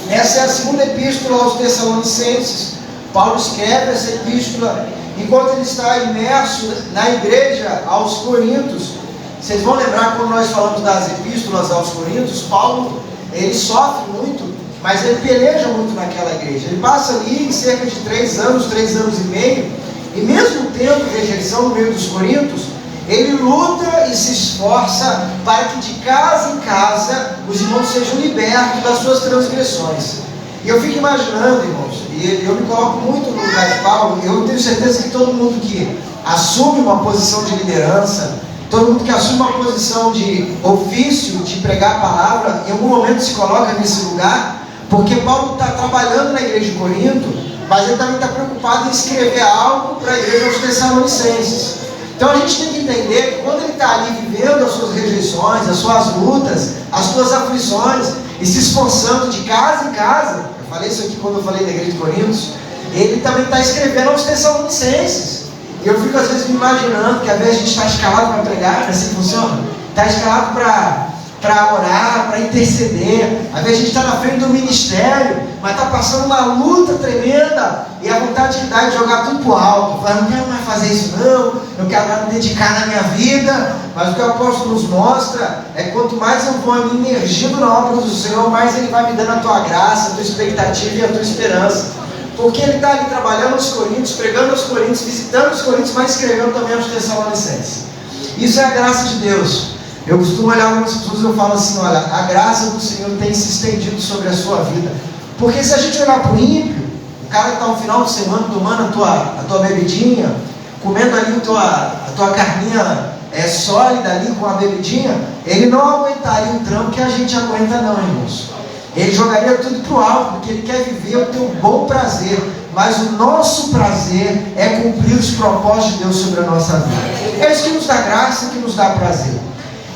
Essa é a segunda epístola aos Tessalonicenses. Paulo escreve essa epístola enquanto ele está imerso na igreja aos Coríntios. Vocês vão lembrar quando nós falamos das epístolas aos Coríntios, Paulo, ele sofre muito, mas ele peleja muito naquela igreja. Ele passa ali cerca de 3 anos e meio, e mesmo tendo rejeição no meio dos Coríntios, ele luta e se esforça para que de casa em casa os irmãos sejam libertos das suas transgressões. E eu fico imaginando, irmãos, e eu me coloco muito no lugar de Paulo. Eu tenho certeza que todo mundo que assume uma posição de liderança, todo mundo que assume uma posição de ofício, de pregar a palavra, em algum momento se coloca nesse lugar, porque Paulo está trabalhando na igreja de Corinto, mas ele também está preocupado em escrever algo para a igreja dos Tessalonicenses. Então a gente tem que entender que quando ele está ali vivendo as suas rejeições, as suas lutas, as suas aflições, e se esforçando de casa em casa, eu falei isso aqui quando eu falei da igreja de Coríntios, ele também está escrevendo aos Tessalonicenses. E eu fico às vezes me imaginando que às vezes a gente está escalado para pregar, é assim que funciona? Está escalado para orar, para interceder. Às vezes a gente está na frente do ministério, mas está passando uma luta tremenda, e a vontade que dá é jogar tudo para o alto. Falar, não quero mais fazer isso não, eu quero me dedicar na minha vida. Mas o que o apóstolo nos mostra é que quanto mais eu vou me imergindo na obra do Senhor, mais Ele vai me dando a tua graça, a tua expectativa e a tua esperança. Porque ele está ali trabalhando aos Coríntios, pregando aos Coríntios, visitando os Coríntios, mas escrevendo também aos Tessalonicenses. Isso é a graça de Deus. Eu costumo olhar algumas pessoas e eu falo assim, olha, a graça do Senhor tem se estendido sobre a sua vida. Porque se a gente olhar para o ímpio, o cara que está no final de semana tomando a tua bebidinha, comendo ali a tua carninha sólida ali com a bebidinha, ele não aguentaria o trampo que a gente aguenta não, irmãos. Ele jogaria tudo para o alto, porque ele quer viver o teu bom prazer. Mas o nosso prazer é cumprir os propósitos de Deus sobre a nossa vida. É isso que nos dá graça, que nos dá prazer.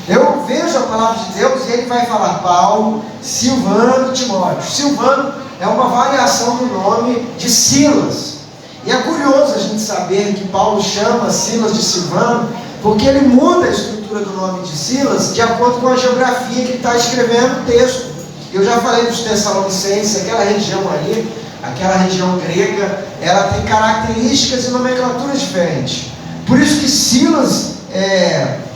Eu vejo a palavra de Deus e ele vai falar Paulo, Silvano, Timóteo. Silvano é uma variação do nome de Silas. E é curioso a gente saber que Paulo chama Silas de Silvano, porque ele muda a estrutura do nome de Silas de acordo com a geografia que ele está escrevendo o texto. Eu já falei dos Tessalonicenses, aquela região ali, aquela região grega, ela tem características e nomenclaturas diferentes. Por isso que Silas,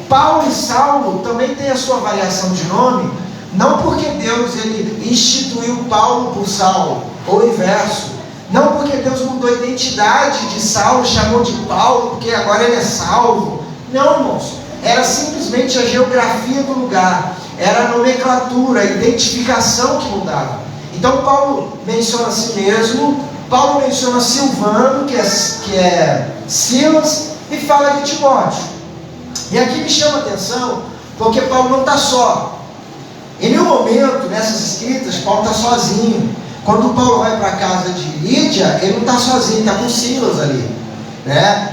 Paulo e Saulo também tem a sua variação de nome, não porque Deus ele instituiu Paulo por Saulo, ou o inverso. Não porque Deus mudou a identidade de Saulo, chamou de Paulo, porque agora ele é salvo. Não, irmãos, era simplesmente a geografia do lugar. Era a nomenclatura, a identificação que mudava. Então Paulo menciona a si mesmo, Paulo menciona Silvano, que é Silas, e fala de Timóteo. E aqui me chama a atenção, porque Paulo não está só. Em nenhum momento, nessas escritas, Paulo está sozinho. Quando Paulo vai para a casa de Lídia, ele não está sozinho, está com Silas ali.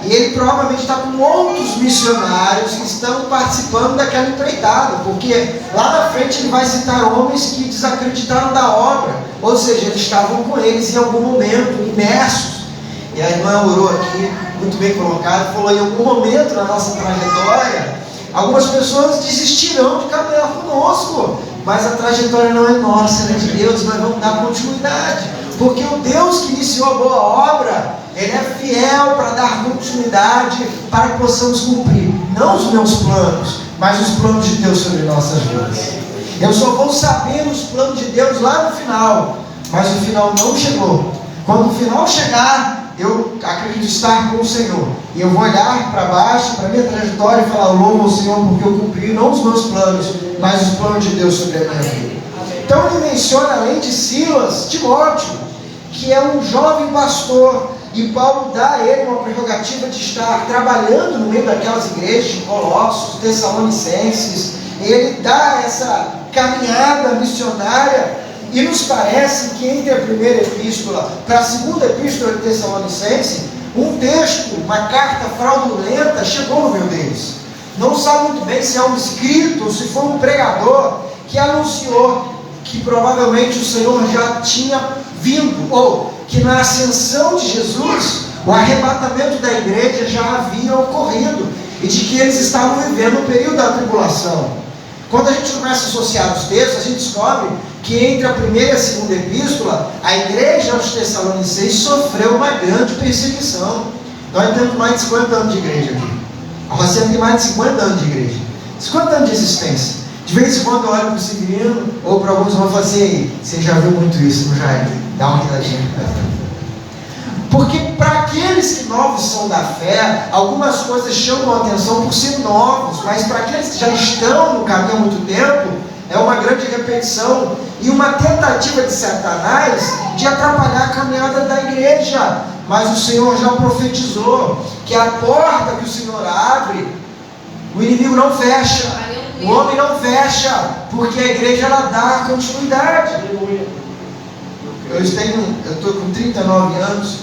E ele provavelmente está com outros missionários que estão participando daquela empreitada, porque lá na frente ele vai citar homens que desacreditaram da obra, ou seja, eles estavam com eles em algum momento, imersos. E a irmã orou aqui, muito bem colocado, falou, em algum momento na nossa trajetória, algumas pessoas desistirão de caminhar conosco, mas a trajetória não é nossa, ela é de Deus, nós vamos dar continuidade, porque o Deus que iniciou a boa obra, Ele é fiel para dar continuidade, para que possamos cumprir, não os meus planos, mas os planos de Deus sobre nossas vidas. Eu só vou saber os planos de Deus lá no final, mas o final não chegou. Quando o final chegar, eu acredito estar com o Senhor, e eu vou olhar para baixo, para a minha trajetória e falar, louvo ao Senhor porque eu cumpri não os meus planos, mas os planos de Deus sobre a minha vida. Então ele menciona, além de Silas, Timóteo, que é um jovem pastor, e Paulo dá a ele uma prerrogativa de estar trabalhando no meio daquelas igrejas de Colossos, Tessalonicenses. Ele dá essa caminhada missionária, e nos parece que entre a primeira epístola para a segunda epístola de Tessalonicenses, um texto, uma carta fraudulenta chegou no meio deles. Não sabe muito bem se é um escrito ou se foi um pregador que anunciou que provavelmente o Senhor já tinha vindo, ou que na ascensão de Jesus, o arrebatamento da igreja já havia ocorrido, e de que eles estavam vivendo o período da tribulação. Quando a gente começa a associar os textos, a gente descobre que entre a primeira e a segunda epístola, a igreja aos Tessalonicenses sofreu uma grande perseguição. Nós temos mais de 50 anos de igreja aqui. A Rosana tem mais de 50 anos de igreja. 50 anos de existência. De vez em quando eu olho para o Severino, ou para alguns vão falar assim: você já viu muito isso, não já é? Dá uma risadinha. Porque para aqueles que novos são da fé, algumas coisas chamam a atenção por ser novos, mas para aqueles que já estão no caminho há muito tempo, é uma grande repetição e uma tentativa de Satanás de atrapalhar a caminhada da igreja. Mas o Senhor já profetizou que a porta que o Senhor abre, o inimigo não fecha, o homem não fecha, porque a igreja ela dá continuidade. Eu estou com 39 anos,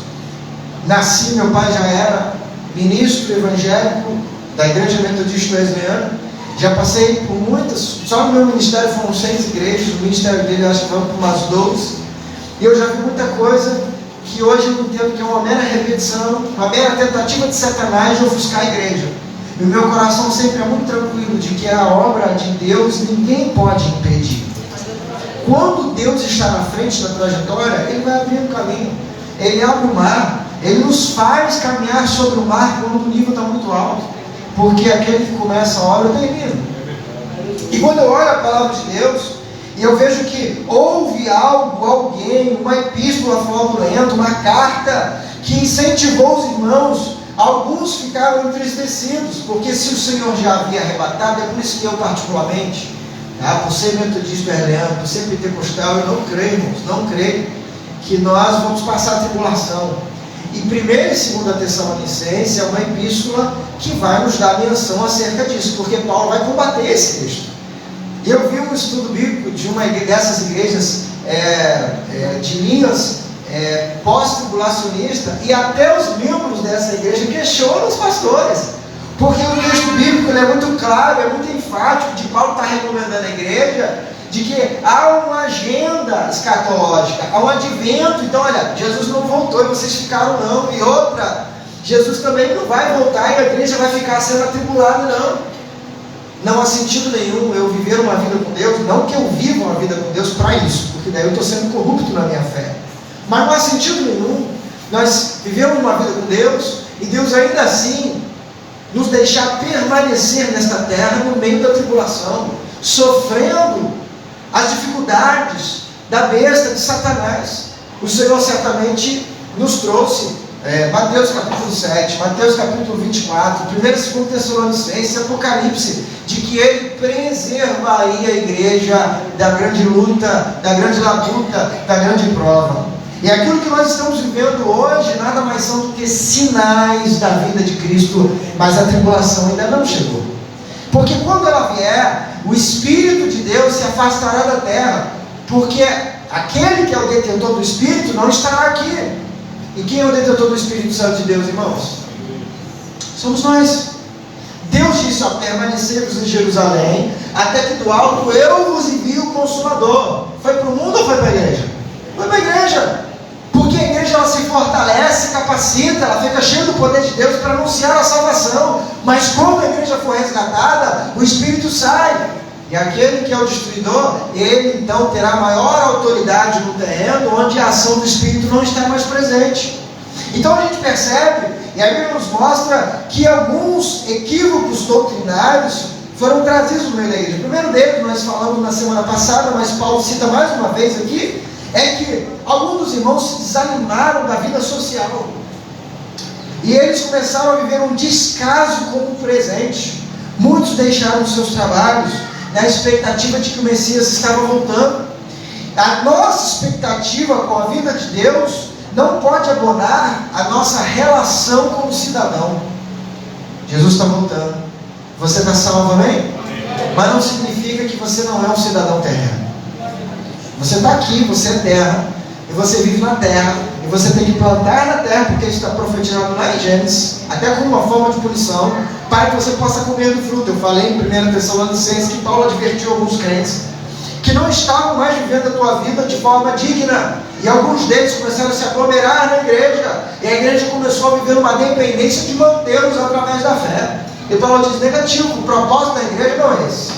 nasci, meu pai já era ministro evangélico da Igreja Metodista Wesleyana. Já passei por muitas, só no meu ministério foram 6 igrejas, o ministério dele acho que vamos por umas 12. E eu já vi muita coisa que hoje eu entendo que é uma mera repetição, uma mera tentativa de Satanás de ofuscar a igreja. E o meu coração sempre é muito tranquilo de que a obra de Deus ninguém pode impedir. Quando Deus está na frente da trajetória, Ele vai abrir o caminho, Ele abre o mar, Ele nos faz caminhar sobre o mar quando o nível está muito alto, porque aquele que começa a obra termina. E quando eu olho a palavra de Deus, e eu vejo que houve algo, alguém, uma epístola fraudulenta, uma carta que incentivou os irmãos, alguns ficaram entristecidos, porque se o Senhor já havia arrebatado, é por isso que eu particularmente, por ser metodista wesleyano, por ser pentecostal, eu não creio, irmãos, não creio que nós vamos passar a tribulação. E 1 e 2 Tessalonicenses é uma epístola que vai nos dar menção acerca disso, porque Paulo vai combater esse texto. E eu vi um estudo bíblico de uma dessas igrejas de linhas pós-tribulacionista, e até os membros dessa igreja questionam os pastores, porque o texto bíblico ele é muito claro, é muito enfático, de Paulo está recomendando à igreja de que há uma agenda escatológica, há um advento. Então olha, Jesus não voltou e vocês ficaram não, e outra, Jesus também não vai voltar e a igreja vai ficar sendo atribulada não há sentido nenhum eu viver uma vida com Deus, não que eu viva uma vida com Deus para isso, porque daí eu estou sendo corrupto na minha fé, mas não há sentido nenhum nós vivemos uma vida com Deus e Deus ainda assim nos deixar permanecer nesta terra no meio da tribulação, sofrendo as dificuldades da besta de Satanás. O Senhor certamente nos trouxe Mateus capítulo 7, Mateus capítulo 24, 1 e 2 Tessalonicenses, Apocalipse, de que Ele preservaria a igreja da grande luta, da grande labuta, da grande prova. E aquilo que nós estamos vivendo hoje nada mais são do que sinais da vinda de Cristo, mas a tribulação ainda não chegou. Porque quando ela vier, o Espírito de Deus se afastará da terra, porque aquele que é o detentor do Espírito não estará aqui. E quem é o detentor do Espírito Santo de Deus, irmãos? Somos nós. Deus disse: permanecei-vos em Jerusalém, até que do alto eu vos envio o Consolador. Foi para o mundo ou foi para a igreja? Foi para a igreja. Porque a igreja ela se fortalece, capacita, ela fica cheia do poder de Deus para anunciar a salvação. Mas quando a igreja for resgatada, o Espírito sai. E aquele que é o destruidor, ele então terá maior autoridade no terreno, onde a ação do Espírito não está mais presente. Então a gente percebe, e a Bíblia nos mostra que alguns equívocos doutrinários foram trazidos no meio da igreja. O primeiro deles, nós falamos na semana passada, mas Paulo cita mais uma vez aqui, é que alguns dos irmãos se desanimaram da vida social. E eles começaram a viver um descaso com o presente. Muitos deixaram seus trabalhos na expectativa de que o Messias estava voltando. A nossa expectativa com a vida de Deus não pode abonar a nossa relação como cidadão. Jesus está voltando. Você está salvo, amém? Mas não significa que você não é um cidadão terreno. Você está aqui, você é terra, e você vive na terra, e você tem que plantar na terra, porque isso está profetizado lá em Gênesis, até como uma forma de punição, para que você possa comer do fruto. Eu falei em 1 Tessalonicenses que Paulo advertiu alguns crentes que não estavam mais vivendo a tua vida de forma digna, e alguns deles começaram a se aglomerar na igreja, e a igreja começou a viver uma dependência de mantê-los através da fé. E Paulo diz: negativo, o propósito da igreja não é esse.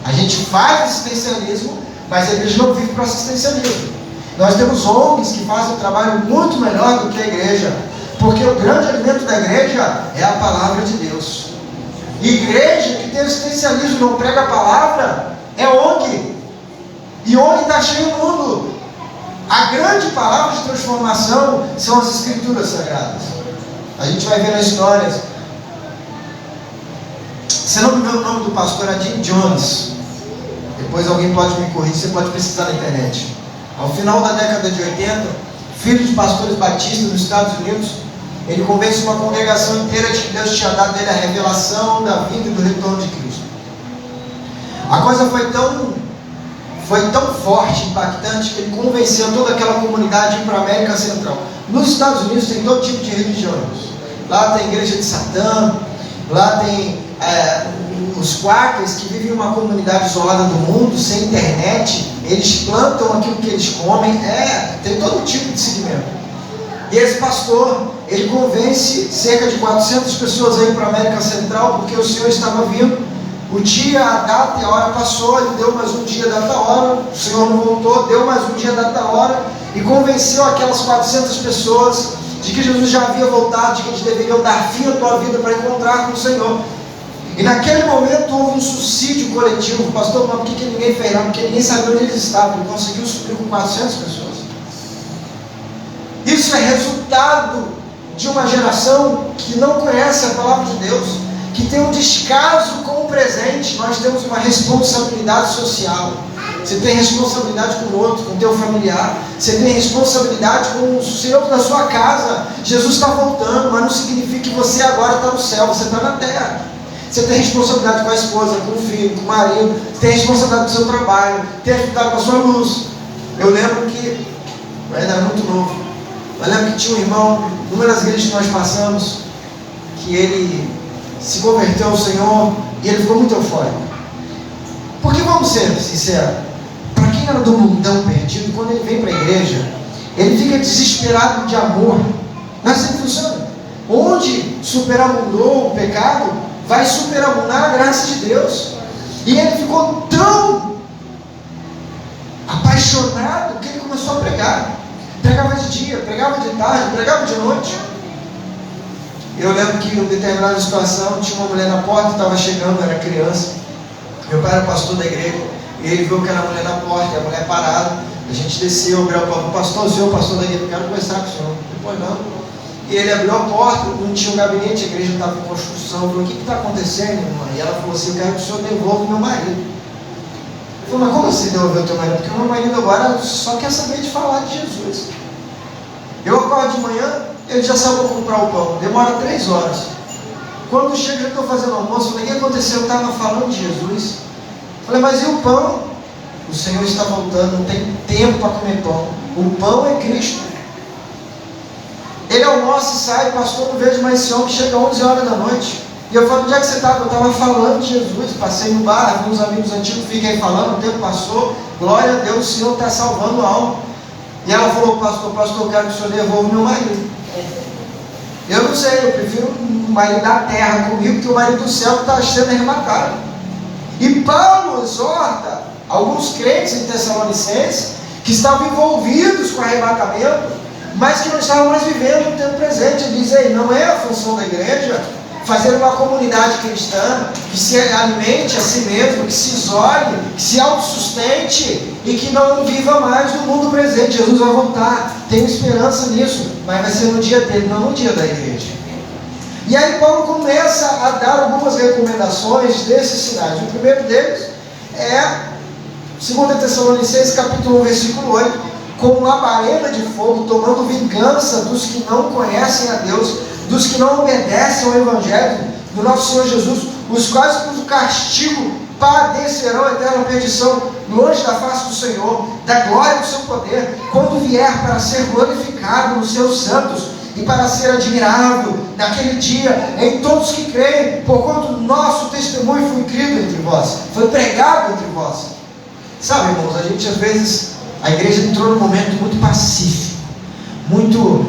A gente faz assistencialismo, mas a igreja não vive para assistencialismo. Nós temos ONGs que fazem um trabalho muito melhor do que a igreja, porque o grande alimento da igreja é a palavra de Deus. Igreja que tem assistencialismo e não prega a palavra é ONG. E ONG está cheio no mundo. A grande palavra de transformação são as escrituras sagradas. A gente vai ver nas histórias. Se não me engano, o nome do pastor é Jim Jones. Depois alguém pode me corrigir, você pode pesquisar na internet. Ao final da década de 80, filho de pastores batistas nos Estados Unidos, ele convence uma congregação inteira de que Deus tinha dado a ele a revelação da vinda e do retorno de Cristo. A coisa foi tão forte, impactante, que ele convenceu toda aquela comunidade a ir para a América Central. Nos Estados Unidos tem todo tipo de religiões. Lá tem a igreja de Satã, lá tem os Quakers, que vivem em uma comunidade isolada do mundo, sem internet. Eles plantam aquilo que eles comem, tem todo tipo de segmento. E esse pastor, ele convence cerca de 400 pessoas a ir para a América Central, porque o Senhor estava vindo. O dia, a data e a hora passou, ele deu mais um dia, data, hora, o Senhor não voltou, deu mais um dia, data, hora, e convenceu aquelas 400 pessoas de que Jesus já havia voltado, de que eles deveriam dar fim à tua vida para encontrar com o Senhor. E naquele momento houve um suicídio coletivo. Pastor, mas por que ninguém fez nada? Porque ninguém sabia onde eles estavam. Ele conseguiu suprir com 400 pessoas. Isso é resultado de uma geração que não conhece a palavra de Deus, que tem um descaso com o presente. Nós temos uma responsabilidade social. Você tem responsabilidade com o outro, com o teu familiar. Você tem responsabilidade com o Senhor da sua casa. Jesus está voltando, mas não significa que você agora está no céu, você está na terra. Você tem responsabilidade com a esposa, com o filho, com o marido. Você tem responsabilidade com o seu trabalho, tem responsabilidade com a sua luz. Eu lembro que, eu ainda era muito novo, eu lembro que tinha um irmão, numa das igrejas que nós passamos, que ele se converteu ao Senhor e ele ficou muito eufórico. Porque vamos ser sinceros, para quem era do mundão perdido, quando ele vem para a igreja, ele fica desesperado de amor. Não é assim que funciona. Onde superabundou o pecado, vai superabundar a graça de Deus. E ele ficou tão apaixonado que ele começou a pregar. Pregava de dia, pregava de tarde, pregava de noite. Eu lembro que em uma determinada situação tinha uma mulher na porta, estava chegando, era criança. Meu pai era pastor da igreja, e ele viu que era a mulher na porta, e a mulher parada. A gente desceu, abriu a porta. Pastor, o senhor, pastor da igreja, eu quero conversar com o senhor. Depois não. E ele abriu a porta, não tinha um gabinete, a igreja estava em construção. Eu falei, o que está acontecendo, irmã? E ela falou assim, eu quero que o senhor devolva o meu marido. Eu falei, mas como assim devolver o teu marido? Porque o meu marido agora só quer saber de falar de Jesus. Eu acordo de manhã, ele já saiu para comprar o pão, demora 3 horas. Quando chega, já estou fazendo almoço. Eu falei, o que aconteceu? Eu estava falando de Jesus. Eu falei, mas e o pão? O Senhor está voltando, não tem tempo para comer pão. O pão é Cristo. Ele almoça e sai, pastor, não vejo mais esse homem, chega às 11 horas da noite. E eu falo, onde é que você estava? Eu estava falando de Jesus, passei no bar, vi uns amigos antigos, fiquei falando, o tempo passou, glória a Deus, o Senhor está salvando a alma. E ela falou, pastor, eu quero que o senhor devolva o meu marido. Eu não sei, eu prefiro o marido da terra comigo, que o marido do céu está sendo arrebatado. E Paulo exorta alguns crentes em Tessalonicenses, que estavam envolvidos com o arrebatamento, mas que não estavam mais vivendo no tempo presente. Ele diz, ei, não é a função da igreja fazer uma comunidade cristã que se alimente a si mesmo, que se isole, que se autossustente e que não viva mais no mundo presente. Jesus vai voltar, tenho esperança nisso, mas vai ser no dia dele, não no dia da igreja. E aí Paulo começa a dar algumas recomendações desses sinais. O primeiro deles é 2 Tessalonicenses capítulo 1, versículo 8, com labareda de fogo, tomando vingança dos que não conhecem a Deus, dos que não obedecem ao Evangelho do nosso Senhor Jesus, os quais por castigo padecerão a eterna perdição, longe da face do Senhor, da glória do seu poder, quando vier para ser glorificado nos seus santos, e para ser admirável naquele dia em todos que creem, porquanto o nosso testemunho foi crido entre vós, foi pregado entre vós. Sabe, irmãos, a gente às vezes, a igreja entrou num momento muito pacífico, muito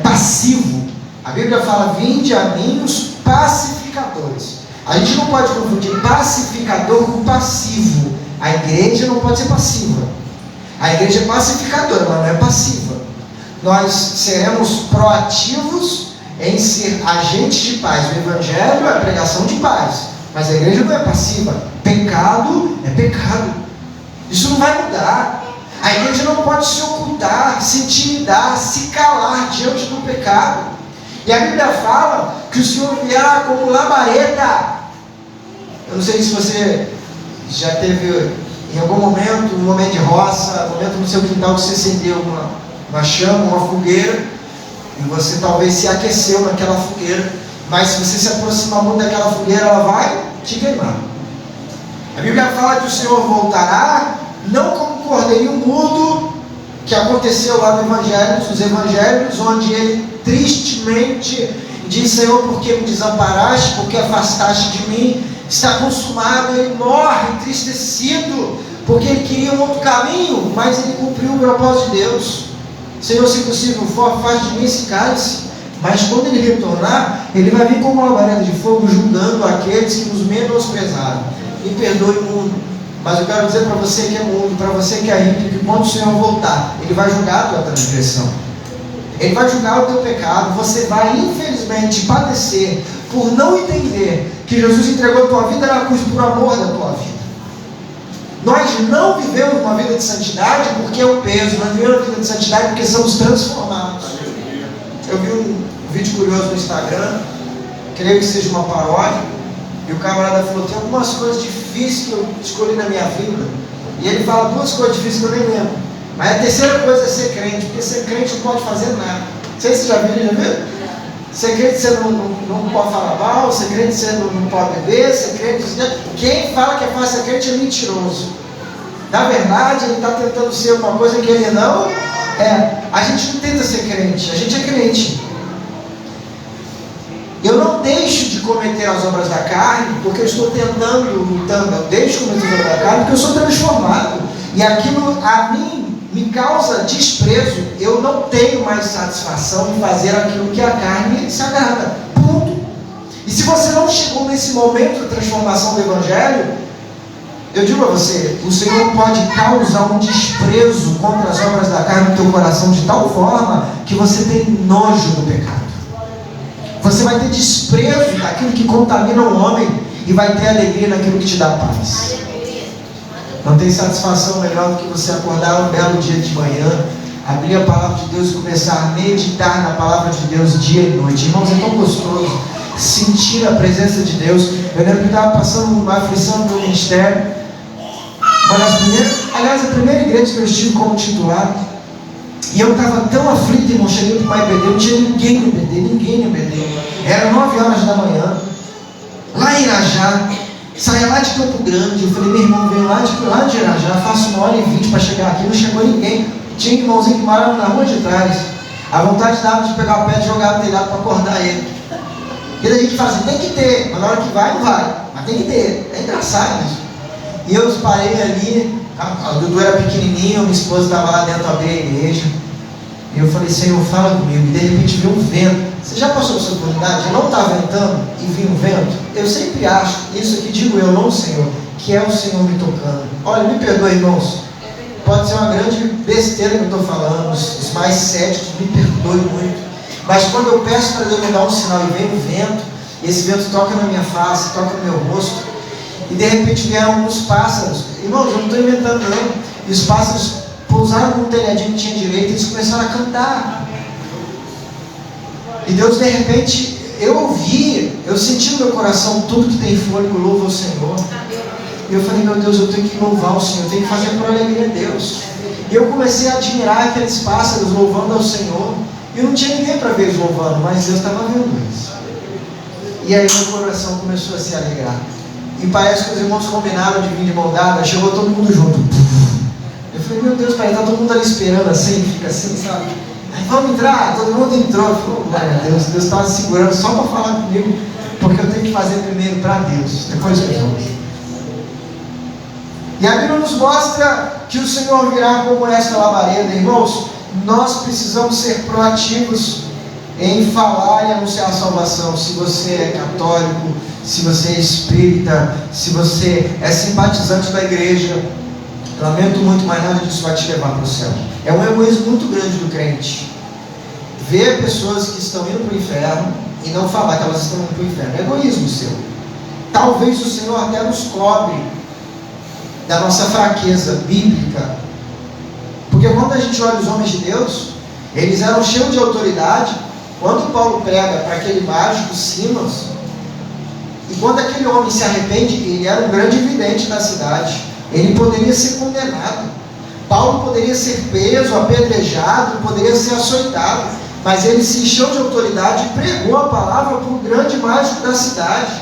passivo. A Bíblia fala, vinde a mim os pacificadores. A gente não pode confundir pacificador com passivo. A igreja não pode ser passiva. A igreja é pacificadora, ela não é passiva. Nós seremos proativos em ser agentes de paz. O evangelho é a pregação de paz, mas a igreja não é passiva. Pecado é pecado. Isso não vai mudar. A igreja não pode se ocultar, se intimidar, se calar diante do pecado. E a Bíblia fala que o Senhor virá como labareda. Eu não sei se você já teve em algum momento, um momento de roça, um momento no seu quintal que você acendeu uma chama, uma fogueira, e você talvez se aqueceu naquela fogueira, mas se você se aproximar muito daquela fogueira, ela vai te queimar. A Bíblia fala que o Senhor voltará, não como um cordeirinho mudo, que aconteceu lá nos evangelhos, onde ele tristemente diz: Senhor, por que me desamparaste, por que afastaste de mim? Está consumado. Ele morre entristecido, porque ele queria um outro caminho, mas ele cumpriu o propósito de Deus. Senhor, se possível, afaste de mim esse cálice. Mas quando ele retornar, ele vai vir como uma labareda de fogo, julgando aqueles que nos menosprezaram. Me perdoe, mundo, mas eu quero dizer para você que é mundo, para você que é rico, que quando o Senhor voltar, ele vai julgar a tua transgressão, ele vai julgar o teu pecado. Você vai infelizmente padecer por não entender que Jesus entregou a tua vida na cruz por amor da tua vida. Nós não vivemos uma vida de santidade porque é um peso, nós vivemos uma vida de santidade porque somos transformados. Eu vi um vídeo curioso no Instagram, creio que seja uma paródia, e o camarada falou: tem algumas coisas difíceis que eu escolhi na minha vida, e ele fala duas coisas difíceis que eu nem lembro, mas a terceira coisa é ser crente, porque ser crente não pode fazer nada. Não sei se você já viu? Ser crente você não pode falar mal, ser crente você não pode beber, ser crente... Quem fala que é fácil ser crente é mentiroso. Na verdade, ele está tentando ser uma coisa que ele não é. A gente não tenta ser crente, a gente é crente. Eu não deixo de cometer as obras da carne porque eu estou lutando. Eu deixo de cometer as obras da carne porque eu sou transformado. E aquilo a mim me causa desprezo. Eu não tenho mais satisfação em fazer aquilo que a carne se agrada. Ponto. E se você não chegou nesse momento de transformação do Evangelho, eu digo a você, o Senhor pode causar um desprezo contra as obras da carne no teu coração de tal forma que você tem nojo do pecado. Você vai ter desprezo daquilo que contamina o homem e vai ter alegria naquilo que te dá paz. Não tem satisfação melhor do que você acordar um belo dia de manhã, abrir a palavra de Deus e começar a meditar na palavra de Deus dia e noite. Irmãos, é tão gostoso sentir a presença de Deus. Eu lembro que estava passando uma aflição no meu ministério. A primeira igreja que eu estive como titular, e eu estava tão aflito, irmão. Cheguei para o IBD, não tinha ninguém no IBD. Era 9 horas da manhã, lá em Irajá. Saia lá de Campo Grande. Eu falei: meu irmão, venho lá de Irajá, faço 1h20 para chegar aqui. Não chegou ninguém. Tinha irmãozinho que morava na rua de trás. A vontade dava de pegar o pé e jogar no telhado para acordar ele. E daí a gente fala assim: tem que ter, mas na hora que vai, não vai, mas tem que ter. É engraçado isso. E eu parei ali. A Dudu era pequenininha, minha esposa estava lá dentro, abri a igreja. E eu falei: Senhor, fala comigo. E de repente veio um vento. Você já passou por essa oportunidade? Não está ventando e vinha um vento? Eu sempre acho, isso aqui digo eu, não o Senhor, que é o Senhor me tocando. Olha, me perdoe, irmãos. Pode ser uma grande besteira que eu estou falando. Os mais céticos me perdoem muito. Mas quando eu peço para Deus me dar um sinal e vem o vento, e esse vento toca na minha face, toca no meu rosto, e de repente vieram alguns pássaros. Irmãos, eu não estou inventando não. E os pássaros pousaram no telhadinho que tinha direito e eles começaram a cantar. E Deus, de repente, eu ouvi, eu senti no meu coração: tudo que tem fôlego louva ao Senhor. E eu falei: meu Deus, eu tenho que louvar o Senhor, eu tenho que fazer por alegria a Deus. E eu comecei a admirar aqueles pássaros louvando ao Senhor. E não tinha ninguém para ver eles louvando, mas Deus estava vendo isso. E aí meu coração começou a se alegrar. E parece que os irmãos combinaram de vir de mão dada, chegou todo mundo junto. Eu falei: meu Deus, pai, está todo mundo ali esperando assim, fica assim, sabe? Vamos entrar, todo mundo entrou. Eu falei: glória a Deus, Deus estava segurando só para falar comigo, porque eu tenho que fazer primeiro para Deus, depois os outros. E a Bíblia nos mostra que o Senhor virá como esta labareda. Irmãos, nós precisamos ser proativos em falar e anunciar a salvação. Se você é católico, se você é espírita, se você é simpatizante da igreja, lamento muito, mas nada disso vai te levar para o céu. É um egoísmo muito grande do crente ver pessoas que estão indo para o inferno e não falar que elas estão indo para o inferno. É egoísmo seu. Talvez o Senhor até nos cobre da nossa fraqueza bíblica, porque quando a gente olha os homens de Deus, eles eram cheios de autoridade. Quando Paulo prega para aquele mágico Simas, e quando aquele homem se arrepende, ele era um grande vidente da cidade, ele poderia ser condenado, Paulo poderia ser preso, apedrejado, poderia ser açoitado, mas ele se encheu de autoridade e pregou a palavra para o grande mágico da cidade,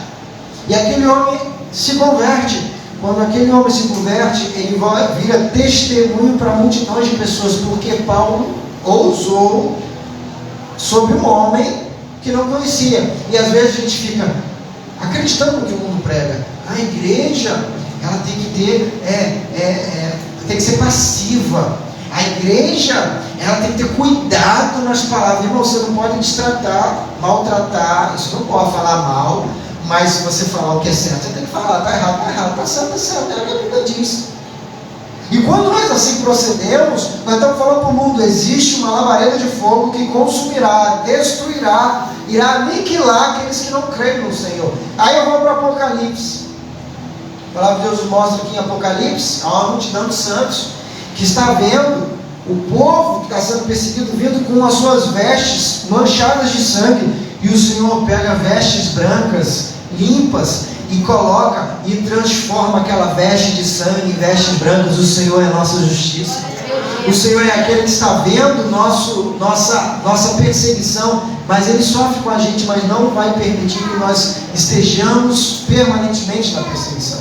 e aquele homem se converte. Quando aquele homem se converte, ele vira testemunho para multidões de pessoas, porque Paulo ousou sobre um homem que não conhecia. E às vezes a gente fica acreditando no que o mundo prega. A igreja, ela tem que ter, tem que ser passiva. A igreja, ela tem que ter cuidado nas palavras. Irmão, você não pode destratar, maltratar, isso não pode falar mal, mas se você falar o que é certo, você tem que falar, está errado, está certo, é o que a Bíblia diz. E quando nós assim procedemos, nós estamos falando para o mundo: existe uma labareda de fogo que consumirá, destruirá, irá aniquilar aqueles que não creem no Senhor. Aí eu vou para o Apocalipse. A palavra de Deus mostra aqui em Apocalipse, há uma multidão de santos que está vendo o povo que está sendo perseguido vindo com as suas vestes manchadas de sangue, e o Senhor pega vestes brancas, limpas, e coloca e transforma aquela veste de sangue em vestes brancas. O Senhor é a nossa justiça. O Senhor é aquele que está vendo nossa perseguição, mas Ele sofre com a gente, mas não vai permitir que nós estejamos permanentemente na perseguição.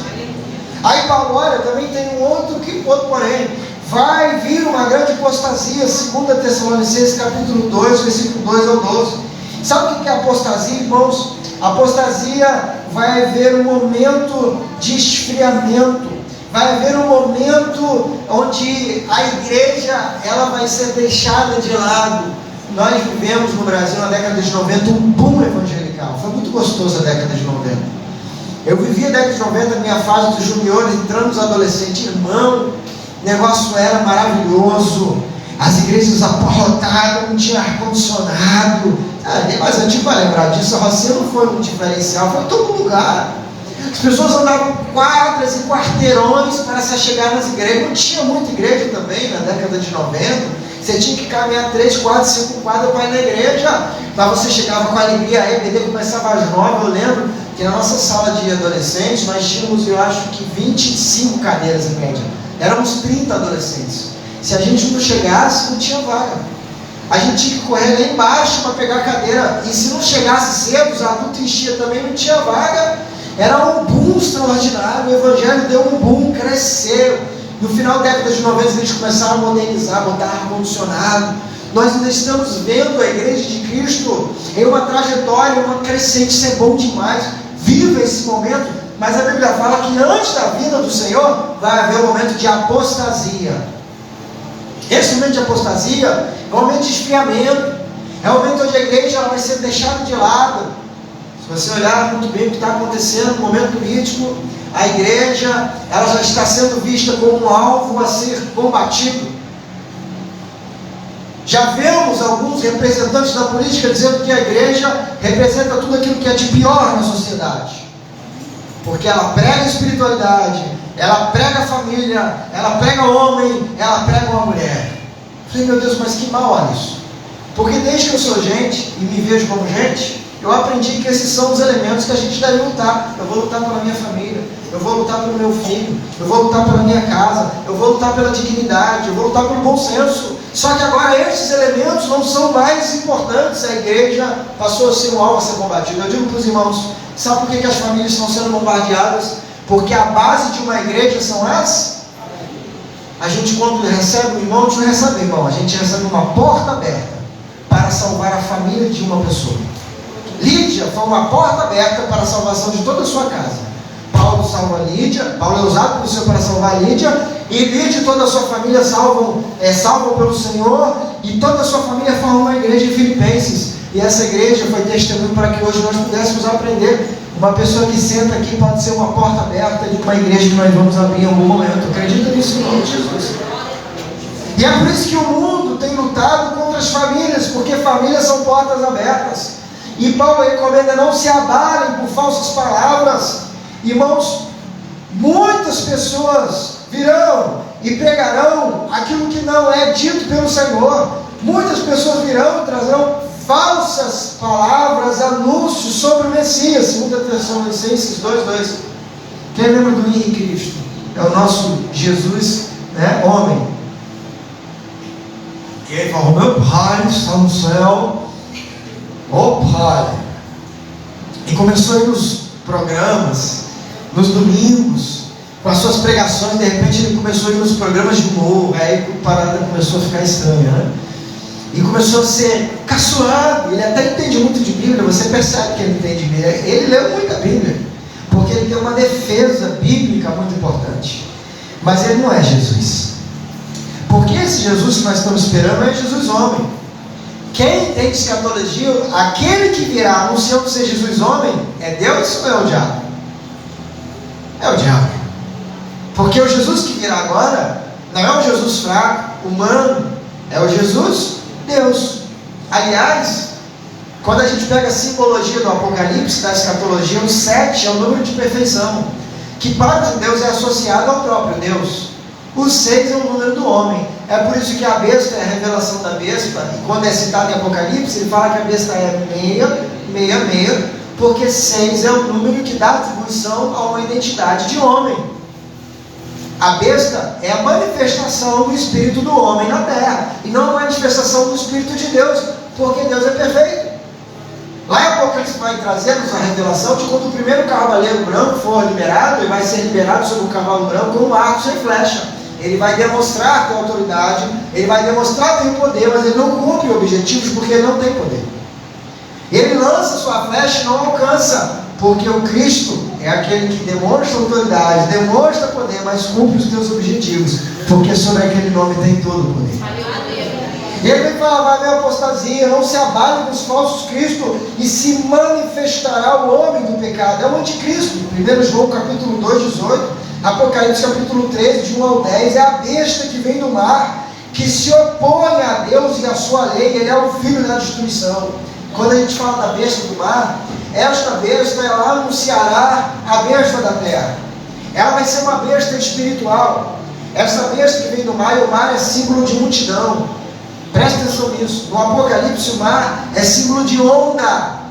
Aí Paulo, olha, também tem um outro porém, vai vir uma grande apostasia, 2 Tessalonicenses capítulo 2, versículo 2 ao 12. Sabe o que é apostasia, irmãos? Apostasia, vai haver um momento de esfriamento, vai haver um momento onde a igreja, ela vai ser deixada de lado. Nós vivemos no Brasil na década de 90 um boom evangelical, foi muito gostoso a década de 90. Eu vivi a década de 90, minha fase dos juniores, entrando nos adolescentes. Irmão, o negócio era maravilhoso, as igrejas abarrotadas, não tinha ar-condicionado. Nem mais antigo vai lembrar disso. A Rocinha não foi um diferencial, foi em todo lugar. As pessoas andavam quadras e quarteirões para se chegar nas igrejas. Não tinha muita igreja também na década de 90. Você tinha que caminhar 3, 4, 5 quadras para ir na igreja, mas você chegava com alegria. A EBD começava às 9. Eu lembro que na nossa sala de adolescentes nós tínhamos, eu acho que 25 cadeiras em média. Éramos 30 adolescentes. Se a gente não chegasse, não tinha vaga. A gente tinha que correr lá embaixo para pegar a cadeira. E se não chegasse cedo, os adultos enchiam também, não tinha vaga. Era um boom extraordinário. O evangelho deu um boom, cresceu. No final da década de 90 eles começaram a modernizar, botar ar-condicionado. Nós ainda estamos vendo a igreja de Cristo em uma trajetória, uma crescente. Isso é bom demais. Viva esse momento. Mas a Bíblia fala que antes da vinda do Senhor vai haver um momento de apostasia. Esse momento de apostasia é um momento de esfriamento, é um momento onde a igreja ela vai ser deixada de lado. Se você olhar muito bem o que está acontecendo no momento político, a igreja ela já está sendo vista como um alvo a ser combatido. Já vemos alguns representantes da política dizendo que a igreja representa tudo aquilo que é de pior na sociedade, porque ela prega a espiritualidade, ela prega a família, ela prega o homem, ela prega uma mulher. Eu falei, meu Deus, mas que mal é isso? Porque desde que eu sou gente e me vejo como gente, eu aprendi que esses são os elementos que a gente deve lutar. Eu vou lutar pela minha família, eu vou lutar pelo meu filho, eu vou lutar pela minha casa, eu vou lutar pela dignidade, eu vou lutar pelo bom senso. Só que agora esses elementos não são mais importantes. A igreja passou a ser um alvo a ser combatido. Eu digo para os irmãos, sabe por que as famílias estão sendo bombardeadas? Porque a base de uma igreja são as... A gente quando recebe um irmão, a gente não recebe um irmão, a gente recebe uma porta aberta para salvar a família de uma pessoa. Lídia foi uma porta aberta para a salvação de toda a sua casa. Paulo salva Lídia, Paulo é usado pelo Senhor para salvar Lídia, e Lídia e toda a sua família salvam pelo Senhor, e toda a sua família forma uma igreja em Filipenses. E essa igreja foi testemunho para que hoje nós pudéssemos aprender. Uma pessoa que senta aqui pode ser uma porta aberta de uma igreja que nós vamos abrir em algum momento. Acredita nisso em nome de Jesus. E é por isso que o mundo tem lutado contra as famílias, porque famílias são portas abertas. E Paulo recomenda: não se abalem por falsas palavras. Irmãos, muitas pessoas virão e pregarão aquilo que não é dito pelo Senhor. Muitas pessoas virão e trazerão falsas palavras, anúncios sobre o Messias. 2 Tessalonicenses 2:2. Quem lembra do Henrique Cristo? É o nosso Jesus, né, homem. Quem fala: meu Pai está no céu, ó Pai. E começou a ir nos programas, nos domingos, com as suas pregações. De repente ele começou a ir nos programas de humor. Aí a parada começou a ficar estranha, né? E começou a ser caçoado. Ele até entende muito de Bíblia. Você percebe que ele entende Bíblia. Ele leu muita Bíblia, porque ele tem uma defesa bíblica muito importante. Mas ele não é Jesus. Porque esse Jesus que nós estamos esperando é Jesus homem. Quem entende escatologia, aquele que virá anunciando ser Jesus homem, é Deus ou é o diabo? É o diabo. Porque o Jesus que virá agora não é um Jesus fraco, humano, é o Jesus Deus. Aliás, quando a gente pega a simbologia do Apocalipse, da escatologia, o 7 é o número de perfeição, que para os judeus é associado ao próprio Deus. O 6 é o número do homem. É por isso que a besta é a revelação da besta. E quando é citado em Apocalipse, ele fala que a besta é 666, porque 6 é o número que dá atribuição a uma identidade de homem. A besta é a manifestação do Espírito do homem na terra, e não a manifestação do Espírito de Deus, porque Deus é perfeito. Lá em Apocalipse vai trazer-nos a revelação de quando o primeiro cavaleiro branco for liberado, ele vai ser liberado sobre o cavalo branco com um arco sem flecha. Ele vai demonstrar ter autoridade, ele vai demonstrar ter poder, mas ele não cumpre objetivos porque ele não tem poder. Ele lança sua flecha e não alcança, porque o Cristo é aquele que demonstra autoridade, demonstra poder, mas cumpre os teus objetivos, porque sobre aquele nome tem todo o poder. E ele vem falar: vai haver apostasia, não se abale dos falsos cristos, e se manifestará o homem do pecado. É o anticristo. 1 João capítulo 2:18, Apocalipse capítulo 13, de 1 ao 10, é a besta que vem do mar, que se opõe a Deus e a sua lei. Ele é o filho da destruição. Quando a gente fala da besta do mar, esta besta, ela anunciará a besta da terra. Ela vai ser uma besta espiritual. Essa besta que vem do mar, e o mar é símbolo de multidão. Presta atenção nisso. No Apocalipse, o mar é símbolo de onda.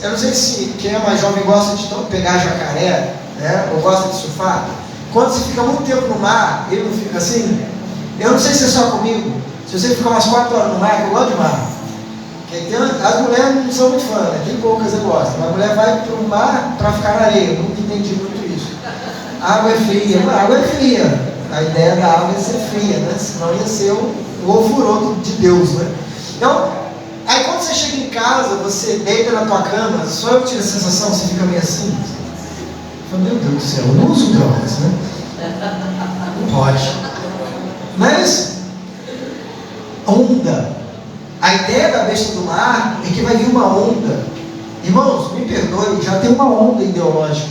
Eu não sei se quem é mais jovem gosta de pegar jacaré, né? Ou gosta de surfar. Quando você fica muito tempo no mar, ele não fica assim? Eu não sei se é só comigo. Se você ficar umas 4 horas no mar, eu gosto de mar. As mulheres não são muito fãs, né? Tem poucas eu gosto. Mas a mulher vai para o mar para ficar na areia. Eu nunca entendi muito isso. A água é fria. A água é fria. A ideia da água é ser fria, né? Senão ia ser o ofurô de Deus, né? Então, aí quando você chega em casa, você deita na tua cama, só eu tive a sensação, você fica meio assim. Fala: meu Deus do céu, eu não uso drogas, né? Não pode. Mas, onda. A ideia da besta do mar é que vai vir uma onda. Irmãos, me perdoe, já tem uma onda ideológica.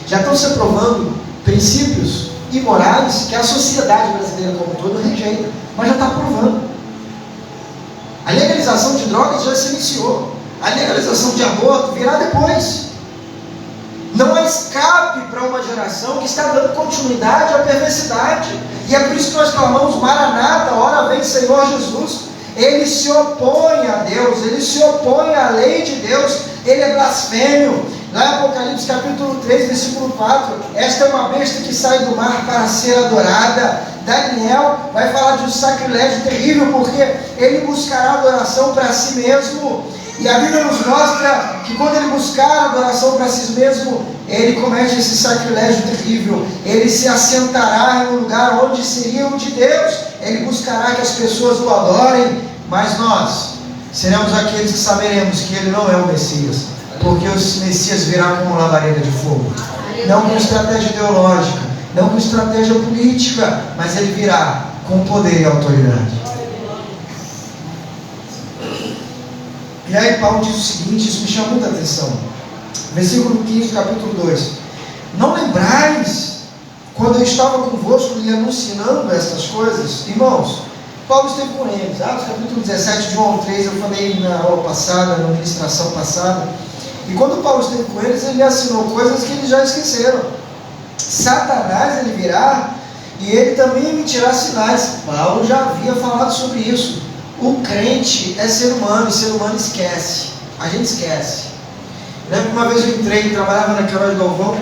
Já estão se aprovando princípios imorais que a sociedade brasileira como um todo rejeita, mas já está aprovando. A legalização de drogas já se iniciou. A legalização de aborto virá depois. Não há escape para uma geração que está dando continuidade à perversidade. E é por isso que nós clamamos: Maranata, ora vem Senhor Jesus. Ele se opõe a Deus, ele se opõe à lei de Deus, ele é blasfêmio. Lá em Apocalipse capítulo 3, versículo 4, esta é uma besta que sai do mar para ser adorada. Daniel vai falar de um sacrilégio terrível, porque ele buscará adoração para si mesmo. E a Bíblia nos mostra que quando ele buscar adoração para si mesmo, ele comete esse sacrilégio terrível. Ele se assentará em um lugar onde seria o de Deus. Ele buscará que as pessoas o adorem, mas nós seremos aqueles que saberemos que ele não é o Messias, porque o Messias virá como labareda de fogo. Não com estratégia ideológica, não com estratégia política, mas ele virá com poder e autoridade. E aí Paulo diz o seguinte, isso me chama muita atenção. Versículo 15, capítulo 2. Não lembrais, quando eu estava convosco lhe anunciando estas coisas? Irmãos, Paulo esteve com eles. Atos capítulo 17, de 1 ao 3, eu falei na aula passada, na ministração passada. E quando Paulo esteve com eles, ele assinou coisas que eles já esqueceram. Satanás, ele virá e ele também emitirá sinais. Paulo já havia falado sobre isso. O crente é ser humano, e ser humano esquece. A gente esquece. Lembro que uma vez eu entrei, trabalhava na Carol de Galvão,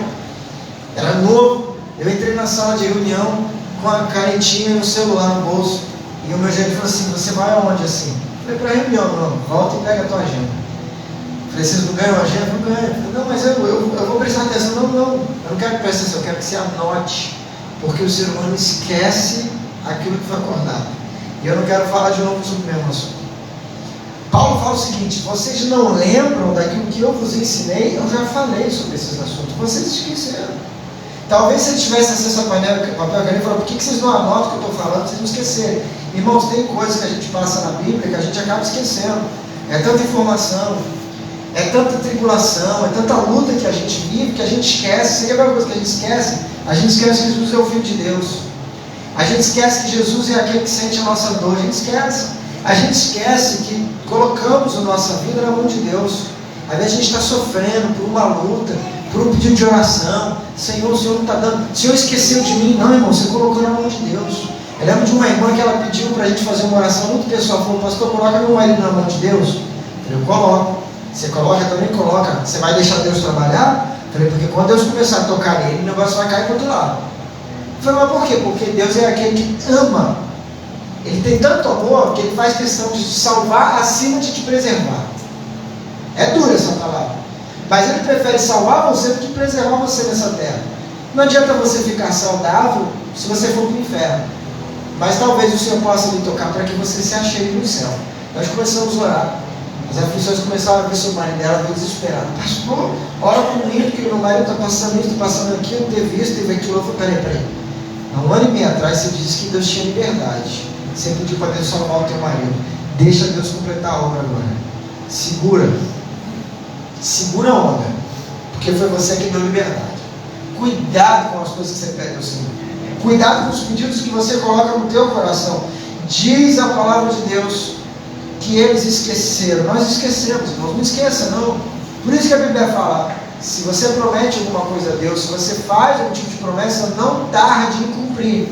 era novo, eu entrei na sala de reunião com a canetinha e o celular no bolso. E o meu gerente falou assim, você vai aonde assim? Eu falei, para a reunião. Não, volta e pega a tua agenda. Eu falei, vocês não ganham agenda? Não ganham. Eu falei, não, mas eu vou prestar atenção. Não, eu não quero que preste atenção, eu quero que você anote. Porque o ser humano esquece aquilo que foi acordado. E eu não quero falar de novo sobre o mesmo assunto. Paulo fala o seguinte, vocês não lembram daquilo que eu vos ensinei? Eu já falei sobre esses assuntos, vocês esqueceram. Talvez se ele tivesse acesso a papel e caneta, falou, por que vocês não anotam o que eu estou falando, vocês não esquecerem? Irmãos, tem coisas que a gente passa na Bíblia que a gente acaba esquecendo. É tanta informação, é tanta tribulação, é tanta luta que a gente vive, que a gente esquece. Sabe a coisa que a gente esquece? A gente esquece que Jesus é o Filho de Deus. A gente esquece que Jesus é aquele que sente a nossa dor. A gente esquece. A gente esquece que colocamos a nossa vida na mão de Deus. Às vezes a gente está sofrendo por uma luta, por um pedido de oração. Senhor, o Senhor não está dando. O Senhor esqueceu de mim. Não, irmão, você colocou na mão de Deus. Eu lembro de uma irmã que ela pediu para a gente fazer uma oração muito pessoal. Falou, pastor, coloca meu marido na mão de Deus. Eu coloco. Você coloca, eu também coloca. Você vai deixar Deus trabalhar? Falei, porque quando Deus começar a tocar nele, o negócio vai cair para o outro lado. Falei, mas por quê? Porque Deus é aquele que ama. Ele tem tanto amor que ele faz questão de te salvar acima de te preservar. É dura essa palavra. Mas ele prefere salvar você do que preservar você nessa terra. Não adianta você ficar saudável se você for para o inferno. Mas talvez o Senhor possa lhe tocar para que você se achegue no céu. Nós começamos a orar. As aflições começaram a vir sobre o marido dela, veio desesperada. Pastor, ora comigo que meu marido está passando isso, está passando aquilo, teve isso, teve aquilo. Eu falei, peraí. Há 1 ano e meio atrás você disse que Deus tinha liberdade. Você pediu para Deus salvar o teu marido. Deixa Deus completar a obra agora. Segura. Segura a onda. Porque foi você que deu liberdade. Cuidado com as coisas que você pede ao Senhor. Cuidado com os pedidos que você coloca no teu coração. Diz a palavra de Deus que eles esqueceram. Nós esquecemos, irmãos. Não esqueça, não. Por isso que a Bíblia fala, se você promete alguma coisa a Deus, se você faz algum tipo de promessa, não tarde em cumprir.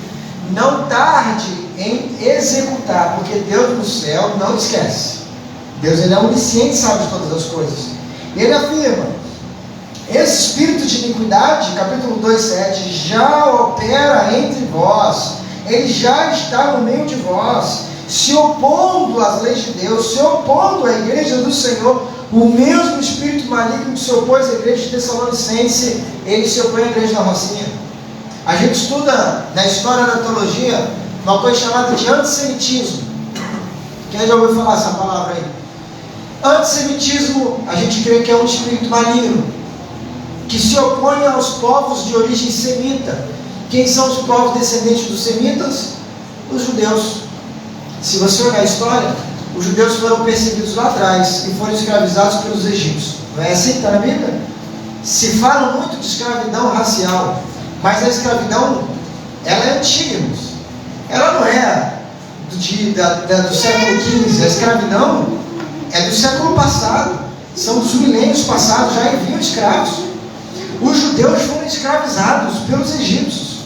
Não tarde em executar, porque Deus no céu não esquece. Deus, ele é onisciente, sabe de todas as coisas. E ele afirma, esse espírito de iniquidade, capítulo 2:7, já opera entre vós, ele já está no meio de vós, se opondo às leis de Deus, se opondo à igreja do Senhor. O mesmo espírito maligno que se opôs à igreja de Tessalonicense, ele se opõe à igreja da Rocinha. A gente estuda na história da teologia uma coisa chamada de antissemitismo. Quem já ouviu falar essa palavra aí? Antissemitismo, a gente crê que é um espírito maligno que se opõe aos povos de origem semita. Quem são os povos descendentes dos semitas? Os judeus. Se você olhar a história, os judeus foram perseguidos lá atrás e foram escravizados pelos egípcios. Não é assim que está na Bíblia? Se fala muito de escravidão racial, mas a escravidão, ela é antiga, irmãos. Ela não é do século XV. A escravidão é do século passado. São dos milênios passados, já haviam escravos. Os judeus foram escravizados pelos egípcios.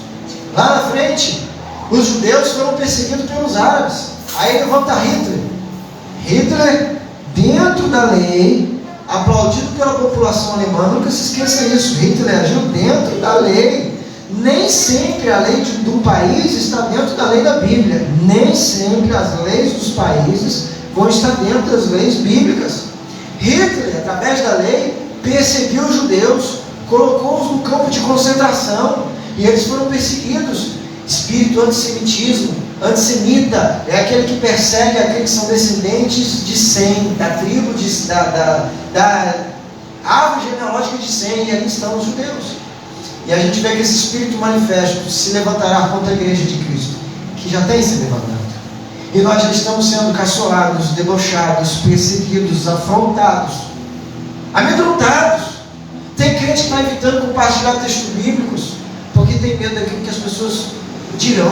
Lá na frente, os judeus foram perseguidos pelos árabes. Aí levanta Hitler. Hitler, dentro da lei, aplaudido pela população alemã, nunca se esqueça isso. Hitler agiu dentro da lei. Nem sempre a lei de um país está dentro da lei da Bíblia. Nem sempre as leis dos países vão estar dentro das leis bíblicas. Hitler, através da lei, perseguiu os judeus, colocou-os no campo de concentração e eles foram perseguidos. Espírito antisemitismo, antissemita, é aquele que persegue aqueles que são descendentes de Sem, da tribo, da árvore genealógica de Sem, e ali estão os judeus. E a gente vê que esse espírito manifesto se levantará contra a igreja de Cristo, que já tem se levantado. E nós já estamos sendo caçoados, debochados, perseguidos, afrontados, amedrontados. Tem crente que está evitando compartilhar textos bíblicos, porque tem medo daquilo que as pessoas dirão.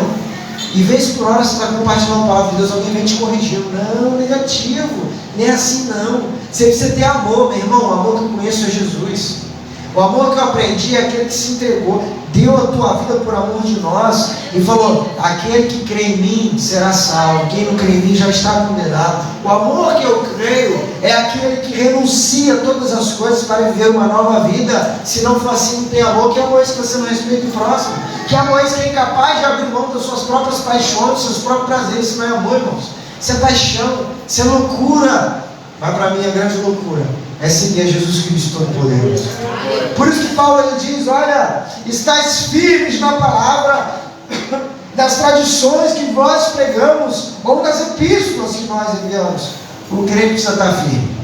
E vez por hora você está compartilhando a palavra de Deus, alguém vem te corrigindo. Não, negativo, nem assim não. Você precisa ter amor, meu irmão. O amor que eu conheço é Jesus. O amor que eu aprendi é aquele que se entregou, deu a tua vida por amor de nós e falou: aquele que crê em mim será salvo, quem não crê em mim já está condenado. O amor que eu creio é aquele que renuncia a todas as coisas para viver uma nova vida. Se não for assim, não tem amor. Que amor é esse que você não respeita o próximo? Que amor é esse que é incapaz de abrir mão das suas próprias paixões, dos seus próprios prazeres? Isso não é amor, irmãos. Isso é paixão, isso é loucura. Mas para mim a grande loucura é seguir a Jesus Cristo Todo-Poderoso. Por isso que Paulo ele diz: olha, estáis firmes na palavra, das tradições que nós pregamos, ou das epístolas que nós enviamos. O crente precisa estar firme.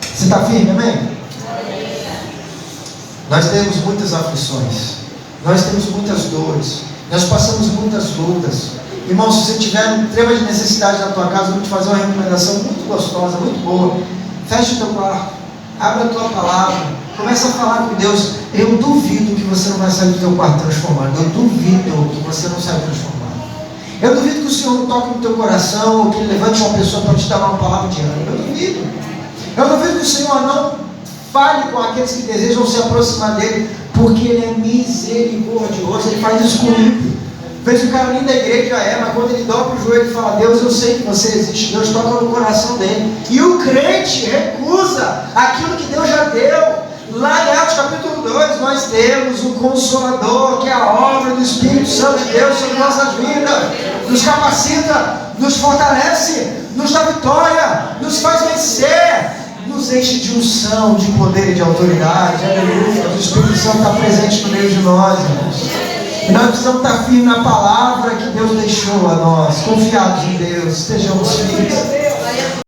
Você está firme, amém? Nós temos muitas aflições, nós temos muitas dores, nós passamos muitas lutas. Irmão, se você tiver um tema de necessidade na tua casa, eu vou te fazer uma recomendação muito gostosa, muito boa. Feche o teu quarto, abre a tua palavra, começa a falar com Deus. Eu duvido que você não vai sair do teu quarto transformado. Eu duvido que você não sai transformado. Eu duvido que o Senhor não toque no teu coração, ou que Ele levante uma pessoa para te dar uma palavra de ânimo. Eu duvido. Eu duvido que o Senhor não fale com aqueles que desejam se aproximar dEle, porque Ele é misericordioso. Ele faz isso comigo. Fez o caminho da igreja, mas quando ele dobra o joelho e fala: Deus, eu sei que você existe. Deus toca no coração dele. E o crente recusa aquilo que Deus já deu. Lá em Atos capítulo 2, nós temos o Consolador, que é a obra do Espírito Santo de Deus sobre nossas vidas. Nos capacita, nos fortalece, nos dá vitória, nos faz vencer, nos enche de unção, de poder e de autoridade. Aleluia. O Espírito Santo está presente no meio de nós, irmãos. E nós precisamos estar firmes na palavra que Deus deixou a nós, confiados em Deus, estejamos firmes.